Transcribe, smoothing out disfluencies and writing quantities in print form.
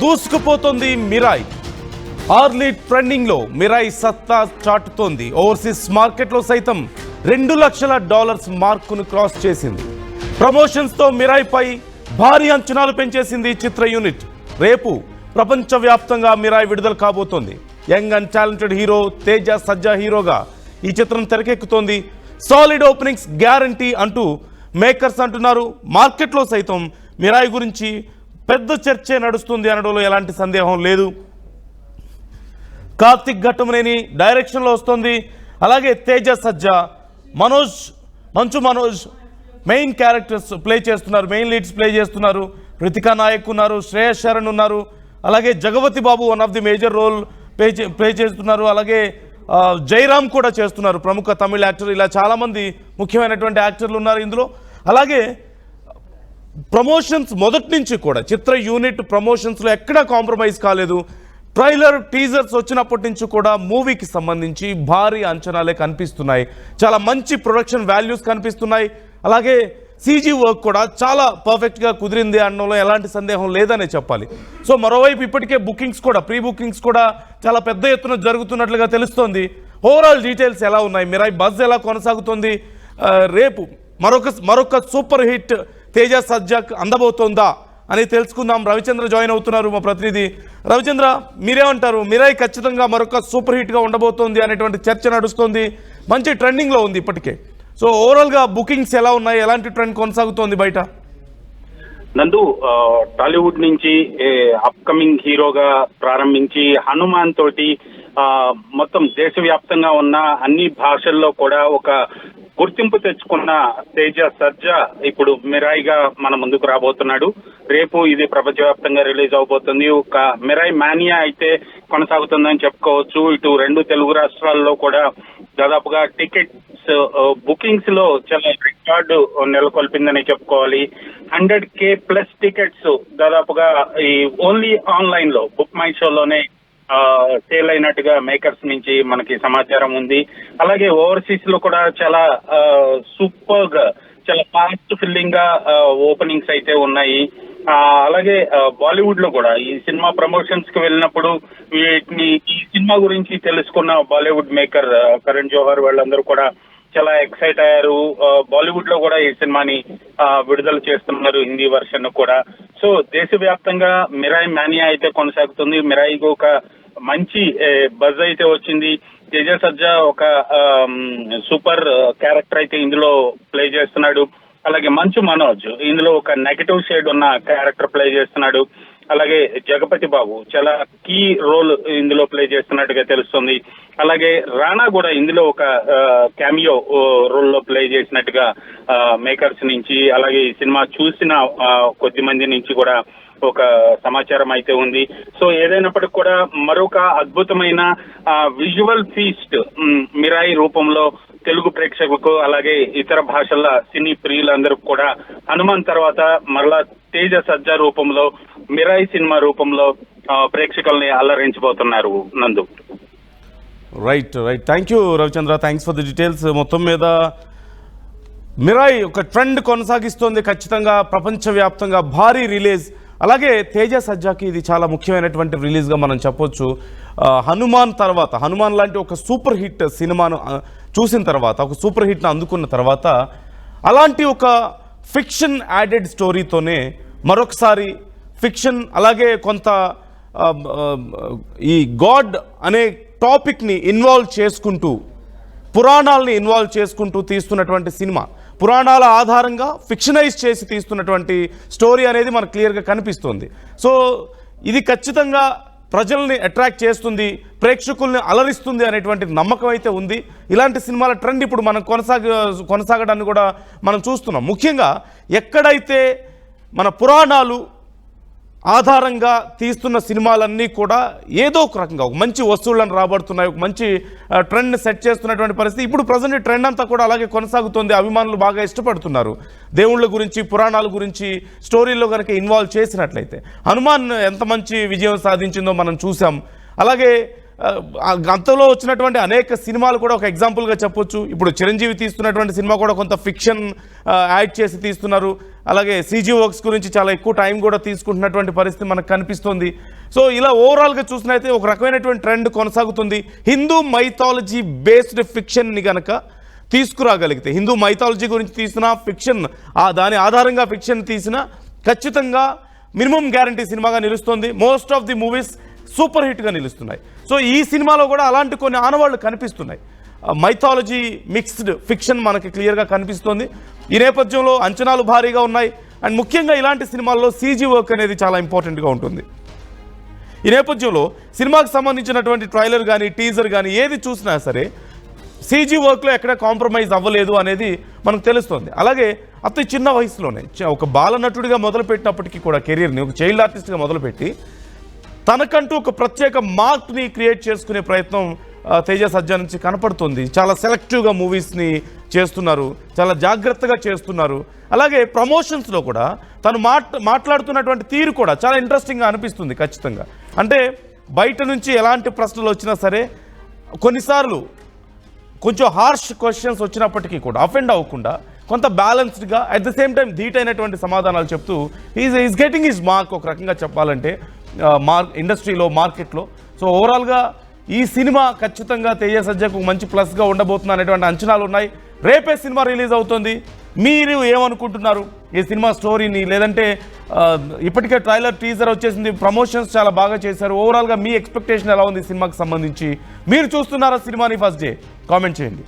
దూసుకుపోతోంది Mirai. Arli trending లో Mirai సత్తా చాటుతోంది. Overseas మార్కెట్లో సైతం $2 లక్షల మార్కును క్రాస్ చేసింది. ప్రమోషన్స్ తో మిరాయ్ పై భారీ అంచనాలు పెంచేసింది చిత్ర యూనిట్. రేపు ప్రపంచవ్యాప్తంగా మిరాయ్ విడుదల కాబోతోంది. Young and talented hero Teja Sajja హీరోగా ఈ చిత్రం తెరకెక్కుతోంది. సాలిడ్ ఓపెనింగ్స్ గ్యారంటీ అంటూ మేకర్స్ అంటున్నారు. మార్కెట్లో సైతం మిరాయ్ గురించి పెద్ద చర్చే నడుస్తుంది అనడంలో ఎలాంటి సందేహం లేదు. కార్తిక్ ఘట్టమనేని డైరెక్షన్లో వస్తుంది. అలాగే Teja Sajja, Manchu Manoj main characters play చేస్తున్నారు, మెయిన్ లీడ్స్ ప్లే చేస్తున్నారు. రితికా నాయక్ ఉన్నారు, శ్రేయస్ శరణ్ ఉన్నారు, అలాగే Jagapathi Babu one of the major role play చేస్తున్నారు. అలాగే జైరామ్ కూడా చేస్తున్నారు, ప్రముఖ తమిళ యాక్టర్. ఇలా చాలామంది ముఖ్యమైనటువంటి యాక్టర్లు ఉన్నారు ఇందులో. అలాగే ప్రమోషన్స్ మొదటి నుంచి కూడా చిత్ర యూనిట్ ప్రమోషన్స్లో ఎక్కడా కాంప్రమైజ్ కాలేదు. ట్రైలర్ టీజర్స్ వచ్చినప్పటి నుంచి కూడా మూవీకి సంబంధించి భారీ అంచనాలే కనిపిస్తున్నాయి. చాలా మంచి ప్రొడక్షన్ వాల్యూస్ కనిపిస్తున్నాయి. అలాగే సీజీ వర్క్ కూడా చాలా పర్ఫెక్ట్గా కుదిరింది అనడంలో ఎలాంటి సందేహం లేదనే చెప్పాలి. సో మరోవైపు ఇప్పటికే బుకింగ్స్ కూడా ప్రీ బుకింగ్స్ కూడా చాలా పెద్ద ఎత్తున జరుగుతున్నట్లుగా తెలుస్తోంది. ఓవరాల్ డీటెయిల్స్ ఎలా ఉన్నాయి, మిరాయ్ బజ్ ఎలా కొనసాగుతుంది, రేపు మరొక సూపర్ హిట్ తేజ సజ్జాక్ అందబోతోందా అని తెలుసుకుందాం. రవిచంద్ర జాయిన్ అవుతున్నారు, మా ప్రతినిధి. రవిచంద్ర, మీరేమంటారు? మిరాయ్ ఖచ్చితంగా మరొక సూపర్ హిట్గా ఉండబోతోంది అనేటువంటి చర్చ నడుస్తుంది. మంచి ట్రెండింగ్లో ఉంది ఇప్పటికే. సో ఓవరాల్గా బుకింగ్స్ ఎలా ఉన్నాయి, ఎలాంటి ట్రెండ్ కొనసాగుతోంది బయట? నందు, టాలీవుడ్ నుంచి అప్కమింగ్ హీరోగా ప్రారంభించి హనుమాన్ తోటి మొత్తం దేశవ్యాప్తంగా ఉన్న అన్ని భాషల్లో కూడా ఒక గుర్తింపు తెచ్చుకున్న తేజ సజ్జా ఇప్పుడు మిరాయ్ గా మన ముందుకు రాబోతున్నాడు. రేపు ఇది ప్రపంచవ్యాప్తంగా రిలీజ్ అవబోతుంది. ఒక మిరాయ్ మానియా అయితే కొనసాగుతుందని చెప్పుకోవచ్చు. ఇటు 2 తెలుగు రాష్ట్రాల్లో కూడా దాదాపుగా టికెట్స్ బుకింగ్స్ లో చాలా రికార్డు నెలకొల్పిందని చెప్పుకోవాలి. 100K+ టికెట్స్ దాదాపుగా ఈ ఓన్లీ ఆన్లైన్ లో బుక్ మై షోలోనే సేల్ అయినట్టుగా మేకర్స్ నుంచి మనకి సమాచారం ఉంది. అలాగే ఓవర్సీస్ లో కూడా చాలా సూపర్ గా, చాలా ఫాస్ట్ ఫిల్లింగ్ గా ఓపెనింగ్స్ అయితే ఉన్నాయి. అలాగే బాలీవుడ్ లో కూడా ఈ సినిమా ప్రమోషన్స్ కి వెళ్ళినప్పుడు ఈ సినిమా గురించి తెలుసుకున్న బాలీవుడ్ మేకర్ కరణ్ జోహర్ వాళ్ళందరూ కూడా చాలా ఎక్సైట్ అయ్యారు. బాలీవుడ్ లో కూడా ఈ సినిమాని విడుదల చేస్తున్నారు, హిందీ వర్షన్ కూడా. సో దేశవ్యాప్తంగా మిరాయ్ మానియా అయితే కొనసాగుతుంది. మిరాయ్ ఒక మంచి బజ్ అయితే వచ్చింది. తేజ సజ్జా ఒక సూపర్ క్యారెక్టర్ అయితే ఇందులో ప్లే చేస్తున్నాడు. అలాగే మంచు మనోజ్ ఇందులో ఒక నెగటివ్ షేడ్ ఉన్న క్యారెక్టర్ ప్లే చేస్తున్నాడు. అలాగే జగపతి బాబు చాలా కీ రోల్ ఇందులో ప్లే చేస్తున్నట్టుగా తెలుస్తుంది. అలాగే రాణా కూడా ఇందులో ఒక క్యామియో రోల్ లో ప్లే చేసినట్టుగా మేకర్స్ నుంచి, అలాగే ఈ సినిమా చూసిన కొద్ది మంది నుంచి కూడా ఒక సమాచారం అయితే ఉంది. సో ఏదైనప్పటికీ కూడా మరొక అద్భుతమైన విజువల్ ఫీస్ట్ మిరాయి రూపంలో తెలుగు ప్రేక్షకులకు, అలాగే ఇతర భాషల సినీ ప్రియులందరూ కూడా హనుమాన్ తర్వాత మరలా తేజ సజ్జా రూపంలో మిరాయి సినిమా రూపంలో ప్రేక్షకుల్ని అల్లరించబోతున్నారు. నందు, right. Thank you Ravichandra, thanks for the details. మొత్తం మీద మిరాయ్ ఒక ట్రెండ్ కొనసాగిస్తోంది. ఖచ్చితంగా ప్రపంచవ్యాప్తంగా భారీ రిలీజ్. అలాగే తేజ సజ్జాకి ఇది చాలా ముఖ్యమైనటువంటి రిలీజ్గా మనం చెప్పొచ్చు. హనుమాన్ తర్వాత, హనుమాన్ లాంటి ఒక సూపర్ హిట్ సినిమాను చూసిన తర్వాత, ఒక సూపర్ హిట్ను అందుకున్న తర్వాత, అలాంటి ఒక ఫిక్షన్ యాడెడ్ స్టోరీతోనే మరొకసారి ఫిక్షన్, అలాగే కొంత ఈ గాడ్ అనే టాపిక్ని ఇన్వాల్వ్ చేసుకుంటూ, పురాణాలని ఇన్వాల్వ్ చేసుకుంటూ తీస్తున్నటువంటి సినిమా. పురాణాల ఆధారంగా ఫిక్షనైజ్ చేసి తీస్తున్నటువంటి స్టోరీ అనేది మనకు క్లియర్గా కనిపిస్తుంది. సో ఇది ఖచ్చితంగా ప్రజల్ని అట్రాక్ట్ చేస్తుంది, ప్రేక్షకుల్ని అలరిస్తుంది అనేటువంటి నమ్మకం అయితే ఉంది. ఇలాంటి సినిమాల ట్రెండ్ ఇప్పుడు మనం కొనసాగడాన్ని కూడా మనం చూస్తున్నాం. ముఖ్యంగా ఎక్కడైతే మన పురాణాలు ఆధారంగా తీస్తున్న సినిమాలన్నీ కూడా ఏదో ఒక రకంగా ఒక మంచి వస్తువులను రాబడుతున్నాయి, ఒక మంచి ట్రెండ్ సెట్ చేస్తున్నటువంటి పరిస్థితి. ఇప్పుడు ప్రజెంట్ ట్రెండ్ అంతా కూడా అలాగే కొనసాగుతుంది. అభిమానులు బాగా ఇష్టపడుతున్నారు. దేవుళ్ళ గురించి, పురాణాల గురించి స్టోరీలో కనుక ఇన్వాల్వ్ చేసినట్లయితే హనుమాన్ ఎంత మంచి విజయం సాధించిందో మనం చూసాం. అలాగే గతంలో వచ్చినటువంటి అనేక సినిమాలు కూడా ఒక ఎగ్జాంపుల్గా చెప్పొచ్చు. ఇప్పుడు చిరంజీవి తీస్తున్నటువంటి సినిమా కూడా కొంత ఫిక్షన్ యాడ్ చేసి తీస్తున్నారు. అలాగే సీజీ వర్క్స్ గురించి చాలా ఎక్కువ టైం కూడా తీసుకుంటున్నటువంటి పరిస్థితి మనకు కనిపిస్తుంది. సో ఇలా ఓవరాల్గా చూసినైతే ఒక రకమైనటువంటి ట్రెండ్ కొనసాగుతుంది. హిందూ మైథాలజీ బేస్డ్ ఫిక్షన్ని కనుక తీసుకురాగలిగితే, హిందూ మైథాలజీ గురించి తీసిన ఫిక్షన్, దాని ఆధారంగా ఫిక్షన్ తీసిన ఖచ్చితంగా మినిమం గ్యారంటీ సినిమాగా నిలుస్తుంది. Most of the movies super హిట్గా నిలుస్తున్నాయి. సో ఈ సినిమాలో కూడా అలాంటి కొన్ని ఆనవాళ్లు కనిపిస్తున్నాయి. మైథాలజీ మిక్స్డ్ ఫిక్షన్ మనకి క్లియర్గా కనిపిస్తుంది. ఈ నేపథ్యంలో అంచనాలు భారీగా ఉన్నాయి. అండ్ ముఖ్యంగా ఇలాంటి సినిమాల్లో సీజీ వర్క్ అనేది చాలా ఇంపార్టెంట్గా ఉంటుంది. ఈ నేపథ్యంలో సినిమాకి సంబంధించినటువంటి ట్రైలర్ కానీ టీజర్ కానీ ఏది చూసినా సరే సీజీ వర్క్లో ఎక్కడ కాంప్రమైజ్ అవ్వలేదు అనేది మనకు తెలుస్తుంది. అలాగే అతి చిన్న వయసులోనే ఒక బాలనటుడిగా మొదలుపెట్టినప్పటికీ కూడా కెరీర్ని ఒక చైల్డ్ ఆర్టిస్ట్గా మొదలుపెట్టి తనకంటూ ఒక ప్రత్యేక మార్క్ని క్రియేట్ చేసుకునే ప్రయత్నం తేజ సజ్జా నుంచి కనపడుతుంది. చాలా సెలెక్టివ్గా మూవీస్ని చేస్తున్నారు, చాలా జాగ్రత్తగా చేస్తున్నారు. అలాగే ప్రమోషన్స్లో కూడా తను మాట్లాడుతున్నటువంటి తీరు కూడా చాలా ఇంట్రెస్టింగ్గా అనిపిస్తుంది. ఖచ్చితంగా అంటే బయట నుంచి ఎలాంటి ప్రశ్నలు వచ్చినా సరే కొన్నిసార్లు కొంచెం హార్ష్ క్వశ్చన్స్ వచ్చినప్పటికీ కూడా అఫెండ్ అవ్వకుండా కొంత బ్యాలెన్స్డ్గా అట్ ద సేమ్ టైం ధీటైనటువంటి సమాధానాలు చెప్తూ ఈజ్ గెటింగ్ హిజ్ మార్క్ ఒక రకంగా చెప్పాలంటే ఇండస్ట్రీలో, మార్కెట్లో. సో ఓవరాల్గా ఈ సినిమా ఖచ్చితంగా తేజ సజ్జకు మంచి ప్లస్గా ఉండబోతుంది అనేటువంటి అంచనాలు ఉన్నాయి. రేపే సినిమా రిలీజ్ అవుతుంది. మీరు ఏమనుకుంటున్నారు ఈ సినిమా స్టోరీని? లేదంటే ఇప్పటికే ట్రైలర్ టీజర్ వచ్చేసింది, ప్రమోషన్స్ చాలా బాగా చేశారు. ఓవరాల్గా మీ ఎక్స్పెక్టేషన్ ఎలా ఉంది సినిమాకి సంబంధించి? మీరు చూస్తున్నారా సినిమాని ఫస్ట్ డే? కామెంట్ చేయండి.